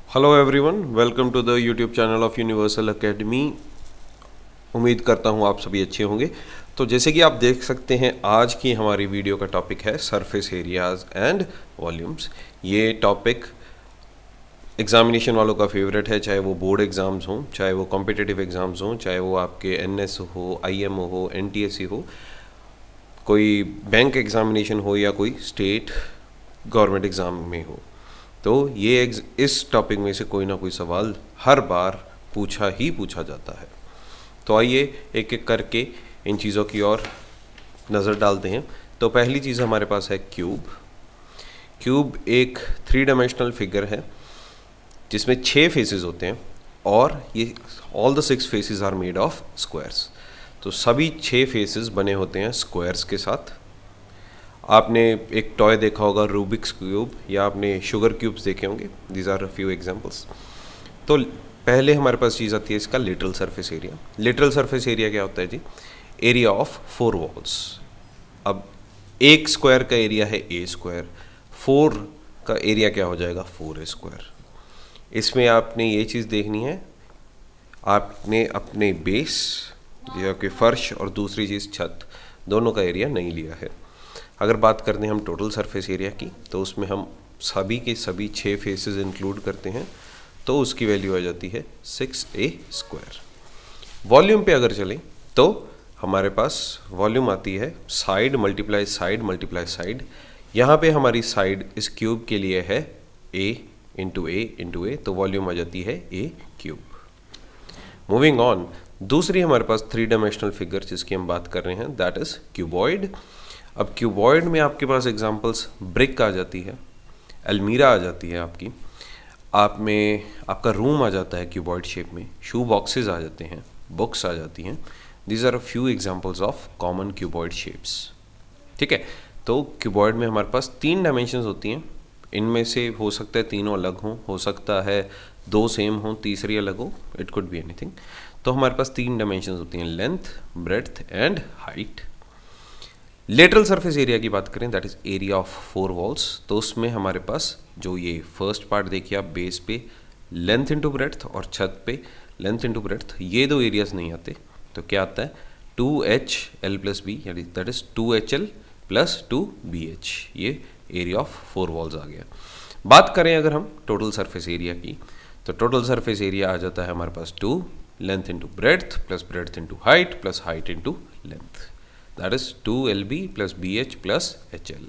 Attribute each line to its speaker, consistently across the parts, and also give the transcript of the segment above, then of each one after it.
Speaker 1: Hello everyone, welcome to the YouTube channel of universal academy. उम्मीद करता हूँ आप सभी अच्छे होंगे। तो जैसे कि आप देख सकते हैं, आज की हमारी वीडियो का टॉपिक है सरफेस एरियाज एंड वॉल्यूम्स। ये टॉपिक एग्जामिनेशन वालों का फेवरेट है, चाहे वो बोर्ड एग्ज़ाम्स हों, चाहे वो कॉम्पिटिटिव एग्ज़ाम्स हों, चाहे वो आपके एनएस हो, आईएमओ हो, एनटीएससी हो, कोई बैंक एग्जामिनेशन हो या कोई स्टेट गवर्नमेंट एग्ज़ाम में हो। तो ये इस टॉपिक में से कोई ना कोई सवाल हर बार पूछा जाता है। तो आइए एक एक करके इन चीज़ों की ओर नज़र डालते हैं। तो पहली चीज़ हमारे पास है क्यूब। क्यूब एक 3 डायमेंशनल फिगर है जिसमें 6 फेसेस होते हैं और ये all the 6 faces are made of squares. तो सभी 6 फेसेस बने होते हैं स्क्वायर्स के साथ। आपने एक टॉय देखा होगा रूबिक्स क्यूब, या आपने शुगर क्यूब्स देखे होंगे। These are a few examples. तो पहले हमारे पास चीज़ आती है इसका literal surface area. Literal surface area क्या होता है जी? Area of 4 walls. अब एक स्क्वायर का एरिया है ए स्क्वायर, 4 का एरिया क्या हो जाएगा? 4 स्क्वायर। इसमें आपने ये चीज़ देखनी है, आपने अपने बेस या कि फर्श और दूसरी चीज़ छत, दोनों का एरिया नहीं लिया है। अगर बात करते हैं हम टोटल सरफेस एरिया की, तो उसमें हम सभी के सभी 6 फेसेस इंक्लूड करते हैं, तो उसकी वैल्यू आ जाती है 6a स्क्वायर। वॉल्यूम पे अगर चलें तो हमारे पास वॉल्यूम आती है side multiply side multiply side. यहाँ पे हमारी साइड इस क्यूब के लिए है a इंटू ए, तो वॉल्यूम आ जाती है a क्यूब। मूविंग ऑन, दूसरी हमारे पास 3 डायमेंशनल फिगर जिसकी हम बात कर रहे हैं, दैट इज़ क्यूबॉइड। अब क्यूबॉइड में आपके पास एग्जांपल्स ब्रिक आ जाती है, अलमीरा आ जाती है आपकी, आप में आपका रूम आ जाता है क्यूबॉइड शेप में, शू बॉक्सेस आ जाते हैं, बुक्स आ जाती हैं। These are a few examples of common cuboid shapes. ठीक है, तो क्यूबॉइड में हमारे पास 3 डायमेंशंस होती हैं। इनमें से हो सकता है तीनों अलग हों, हो सकता है 2 सेम हों, तीसरी अलग हो, इट कुड बी एनीथिंग। तो हमारे पास 3 डायमेंशंस होती हैं, length, breadth and height. Lateral surface area की बात करें, that is area of 4 walls. तो उसमें हमारे पास जो ये फर्स्ट पार्ट देखिए आप, बेस पे लेंथ इंटू ब्रेड्थ और छत पे लेंथ इंटू ब्रेड्थ, ये 2 एरियाज नहीं आते। तो क्या आता है? 2HL प्लस बी, यानी that is 2HL plus 2BH। ये एरिया ऑफ 4 वॉल्स आ गया। बात करें अगर हम टोटल सरफेस एरिया की, तो टोटल सरफेस एरिया आ जाता है हमारे पास 2 length into breadth plus breadth into height plus height into length, that is 2LB plus BH plus HL।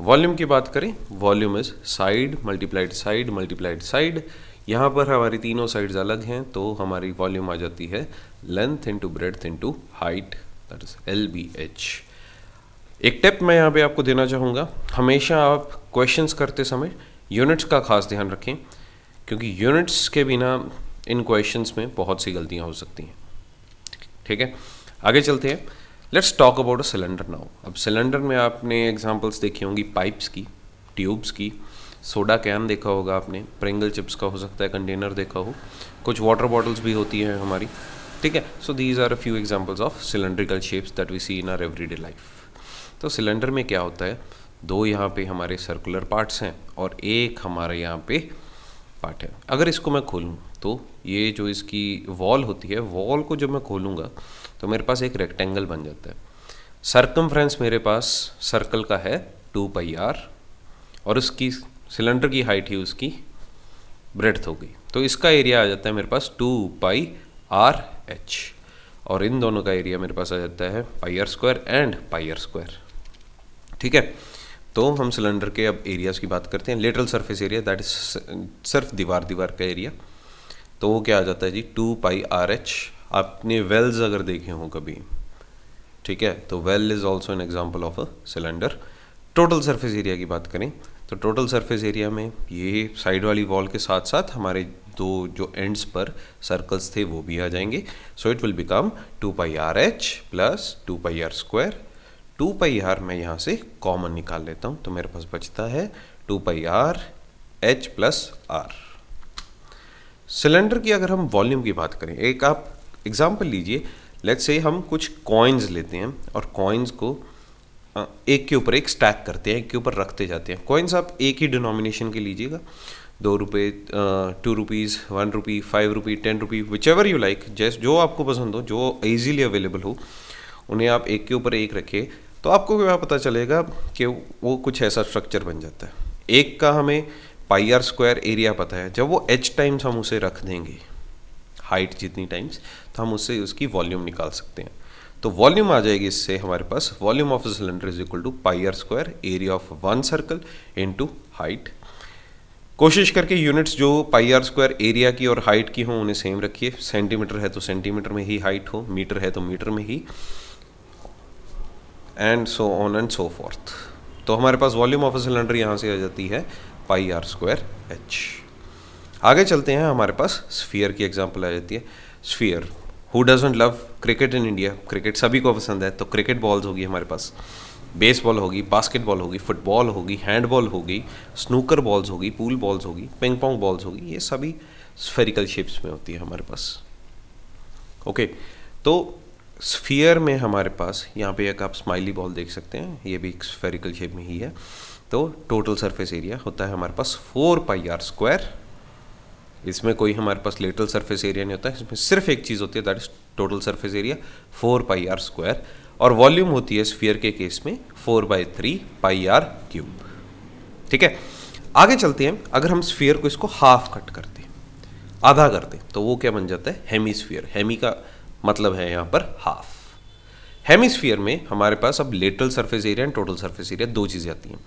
Speaker 1: Volume की बात करें, volume is side multiplied side multiplied side. यहाँ पर हमारी तीनों साइड्स अलग हैं, तो हमारी वॉल्यूम आ जाती है length into breadth into height, that is LBH। एक टिप मैं यहाँ पे आपको देना चाहूँगा, हमेशा आप क्वेश्चंस करते समय यूनिट्स का खास ध्यान रखें, क्योंकि यूनिट्स के बिना इन क्वेश्चंस में बहुत सी गलतियाँ हो सकती हैं। ठीक है, आगे चलते हैं। Let's talk about a cylinder now. अब सिलेंडर में आपने एग्जांपल्स देखी होंगी पाइप्स की, ट्यूब्स की, सोडा कैन देखा होगा आपने, प्रिंगल चिप्स का हो सकता है कंटेनर देखा हो, कुछ वाटर बॉटल्स भी होती हैं हमारी। ठीक है, so these are a few examples of cylindrical shapes that we see in our everyday life. तो सिलेंडर में क्या होता है, 2 यहाँ पे हमारे सर्कुलर पार्ट्स हैं और एक हमारे यहाँ पे पार्ट है। अगर इसको मैं खोलूँ तो ये जो इसकी वॉल होती है, वॉल को जब मैं खोलूँगा तो मेरे पास एक रेक्टेंगल बन जाता है। सरकमफ्रेंस मेरे पास सर्कल का है 2πr और उसकी सिलेंडर की हाइट ही उसकी ब्रेड्थ हो गई, तो इसका एरिया आ जाता है मेरे पास 2πRh और इन दोनों का एरिया मेरे पास आ जाता है πr² एंड πr²। ठीक है, तो हम सिलेंडर के अब एरियाज़ की बात करते हैं। Lateral surface area, that is सिर्फ दीवार का एरिया, तो वो क्या आ जाता है जी? 2πRh। आपने वेल्स अगर देखे हों कभी, ठीक है, तो well is also an example of a cylinder. Total surface area की बात करें तो टोटल सरफेस एरिया में ये साइड वाली वॉल के साथ साथ हमारे 2 जो एंड्स पर सर्कल्स थे वो भी आ जाएंगे। So it will become 2πRh plus 2πr²। 2πr मैं यहाँ से कॉमन निकाल लेता हूँ, तो मेरे पास बचता है 2πRh प्लस r। सिलेंडर की अगर हम वॉल्यूम की बात करें, एक आप एग्जाम्पल लीजिए, लेट्स से हम कुछ कॉइन्स लेते हैं और कॉइन्स को एक के ऊपर एक स्टैक करते हैं, एक के ऊपर रखते जाते हैं। कॉइन्स आप एक ही डिनोमिनेशन के लीजिएगा, ₹2, ₹2, ₹1, ₹5, ₹10, विच एवर यू लाइक, जैसे जो आपको पसंद हो, जो ईजीली अवेलेबल हो, उन्हें आप एक के ऊपर एक रखिए तो आपको क्या पता चलेगा कि वो कुछ ऐसा स्ट्रक्चर बन जाता है। एक का हमें πr² एरिया पता है, जब वो h टाइम्स हम उसे रख देंगे, हाइट जितनी टाइम्स, तो हम उससे उसकी वॉल्यूम निकाल सकते हैं। तो वॉल्यूम आ जाएगी इससे हमारे पास, volume of a cylinder is equal to πr² area of one circle into height. कोशिश करके यूनिट्स जो πr² एरिया की और हाइट की हों उन्हें सेम रखिए। सेंटीमीटर है तो सेंटीमीटर में ही हाइट हो, मीटर है तो मीटर में ही, and so on and so forth. तो हमारे पास वॉल्यूम ऑफ अ सिलेंडर यहाँ से आ जाती है πr²h। आगे चलते हैं, हमारे पास स्फीयर की एग्जांपल आ जाती है। Sphere, who doesn't love cricket in India, cricket सभी को पसंद है, तो क्रिकेट बॉल्स होगी हमारे पास, बेसबॉल होगी, बास्केटबॉल होगी, फुटबॉल होगी, हैंडबॉल होगी, स्नूकर बॉल्स होगी, पूल बॉल्स होगी, पिंग पोंग बॉल्स होगी, ये सभी स्फेरिकल शेप्स में होती है हमारे पास। ओके, तो स्फीयर में हमारे पास यहाँ पे एक आप स्माइली बॉल देख सकते हैं, ये भी स्फेरिकल शेप में ही है। तो टोटल सरफेस एरिया होता है हमारे पास 4πr²। इसमें कोई हमारे पास लेटरल सरफेस एरिया नहीं होता है, इसमें सिर्फ एक चीज़ होती है, that is total surface area 4πr²। और वॉल्यूम होती है स्फीयर के केस में 4/3πr³। ठीक है, आगे चलते हैं। अगर हम स्फीयर को इसको हाफ कट करते हैं, आधा करते, तो वो क्या बन जाता है, हेमीस्फीयर। हेमी का मतलब है यहाँ पर हाफ। हेमीस्फीयर में हमारे पास अब lateral surface area and total surface area दो चीज़ें आती हैं।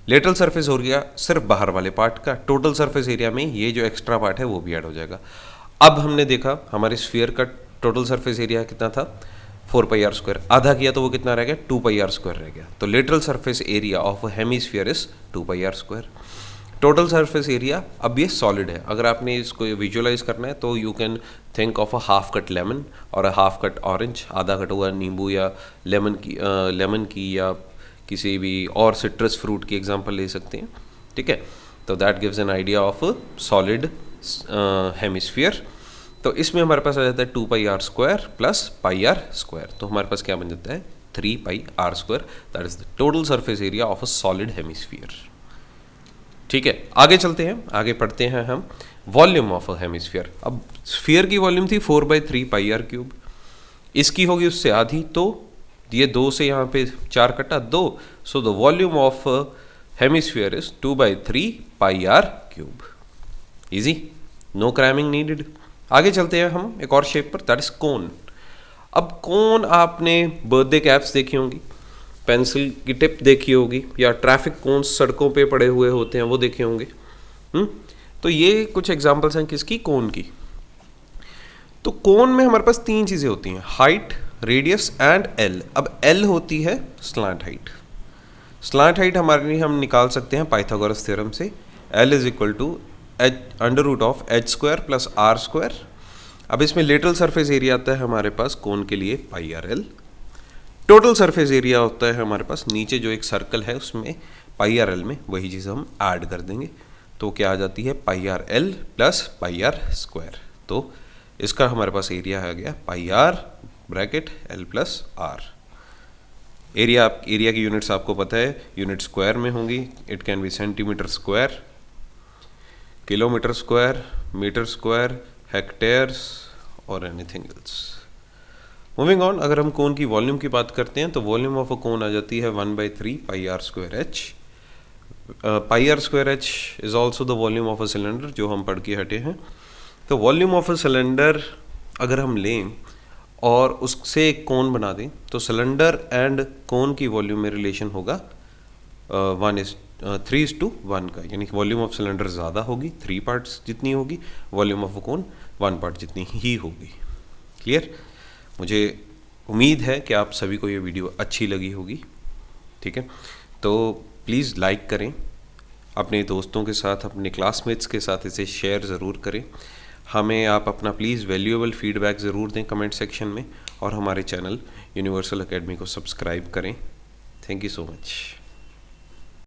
Speaker 1: लेटरल सरफेस हो गया सिर्फ बाहर वाले पार्ट का, टोटल सरफेस एरिया में ये जो एक्स्ट्रा पार्ट है वो भी ऐड हो जाएगा। अब हमने देखा हमारे स्फीयर का टोटल सरफेस एरिया कितना था, 4πr², आधा किया तो वो कितना रह गया, 2πr² रह गया। तो lateral surface area of hemisphere is 2πr²। Total surface area, अब ये सॉलिड है, अगर आपने इसको विजुअलाइज करना है तो you can think of a half cut lemon और अ हाफ कट ऑरेंज, आधा कट हुआ नींबू या लेमन की या किसी भी और सिट्रस फ्रूट की एग्जांपल ले सकते हैं। ठीक है, तो that gives an idea of solid hemisphere. तो इसमें हमारे पास आ जाता है 2πr² प्लस πr², तो हमारे पास क्या बन जाता है 3πr², that is the total surface area of a solid hemisphere. ठीक है, आगे चलते हैं, आगे पढ़ते हैं हम वॉल्यूम ऑफ अ हेमिस्फीयर। अब स्फीयर की वॉल्यूम थी 4/3πr³, इसकी होगी उससे आधी, तो ये 2 से यहाँ पे 4 कटा 2, so the volume of hemisphere is 2/3πr³। Easy, no cramming needed. आगे चलते हैं हम एक और शेप पर, दैट इज कोन। अब कोन आपने बर्थडे कैप्स देखी होंगी, पेंसिल की टिप देखी होगी, या ट्रैफिक कोन्स सड़कों पे पड़े हुए होते हैं वो देखे होंगे। तो ये कुछ एग्जांपल्स हैं किसकी, कोन की। तो कोन में हमारे पास 3 चीज़ें होती हैं, हाइट, रेडियस एंड एल। अब एल होती है स्लांट हाइट। स्लांट हाइट हमारे लिए हम निकाल सकते हैं पाइथागोरस थ्योरम से, L is equal to √h² plus r²। अब इसमें लेटरल सरफेस एरिया आता है हमारे पास कोन के लिए πrl। टोटल सरफेस एरिया होता है हमारे पास, नीचे जो एक सर्कल है उसमें πrl में वही चीज़ हम ऐड कर देंगे, तो क्या आ जाती है πrl प्लस πr²। तो इसका हमारे पास एरिया आ गया πr bracket l plus r। Area की यूनिट्स आपको पता है, यूनिट स्क्वायर में होंगी, it can be centimetre square, kilometre square, metre square, hectares और एनीथिंग एल्स। मूविंग ऑन, अगर हम कोन की वॉल्यूम की बात करते हैं तो वॉल्यूम ऑफ अ कोन आ जाती है 1/3πr²h। πr²h is also the volume of a cylinder, जो हम पढ़ के हटे हैं। तो वॉल्यूम ऑफ अ सिलेंडर अगर हम लें और उससे एक कोन बना दें तो सिलेंडर एंड कोन की वॉल्यूम में रिलेशन होगा 3:1 का, यानी वॉल्यूम ऑफ सिलेंडर ज़्यादा होगी, 3 पार्ट्स जितनी होगी, वॉल्यूम ऑफ कोन 1 पार्ट जितनी ही होगी। क्लियर? मुझे उम्मीद है कि आप सभी को ये वीडियो अच्छी लगी होगी। ठीक है, तो प्लीज़ लाइक करें, अपने दोस्तों के साथ, अपने क्लासमेट्स के साथ इसे शेयर ज़रूर करें। हमें आप अपना प्लीज़ वैल्यूएबल फीडबैक ज़रूर दें कमेंट सेक्शन में, और हमारे चैनल यूनिवर्सल एकेडमी को सब्सक्राइब करें। Thank you so much.